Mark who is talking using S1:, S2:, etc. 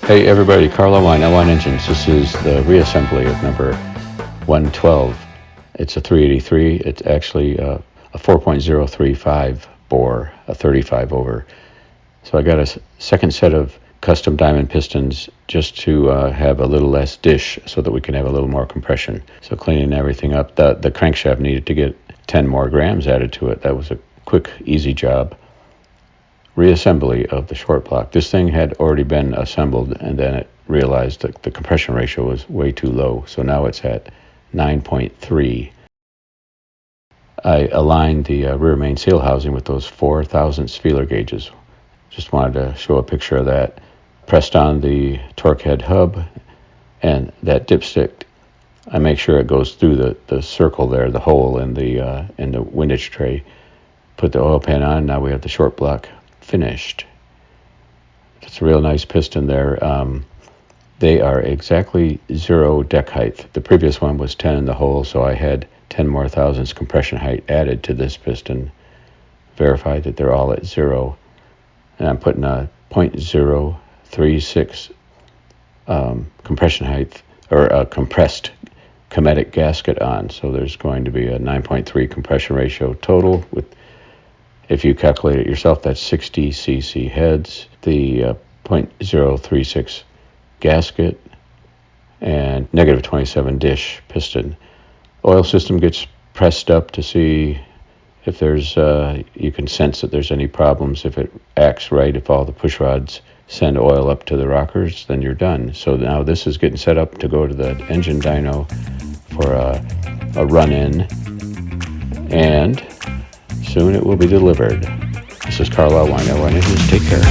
S1: Hey everybody, Carl L1 Engines. This is the reassembly of number 112. It's a 383. It's actually a 4.035 bore, a 35 over. So I got a second set of custom diamond pistons just to have a little less dish so that we can have a little more compression. So cleaning everything up, the crankshaft needed to get 10 more grams added to it. That was a quick, easy job. Reassembly of the short block. This thing had already been assembled, and then it realized that the compression ratio was way too low, so now it's at 9.3. I aligned the rear main seal housing with those 4 thousandths feeler gauges. Just wanted to show a picture of that. Pressed on the torque head hub, and that dipstick, I make sure it goes through the circle there, the hole in the windage tray. Put the oil pan on. Now we have the short block finished. It's a real nice piston there. They are exactly 0 deck height. The previous one was 10 in the hole, so I had 10 more thousandths compression height added to this piston. Verified that they're all at 0. And I'm putting a 0.036 compression height, or a compressed chromatic gasket on. So there's going to be a 9.3 compression ratio total with, if you calculate it yourself, that's 60 cc heads, the 0.036 gasket, and negative 27 dish piston. Oil system gets pressed up to see if there's, you can sense that there's any problems. If it acts right, if all the push rods send oil up to the rockers, then you're done. So now this is getting set up to go to the engine dyno for a run-in, and soon it will be delivered. This is Carl L1 Engines. Take care.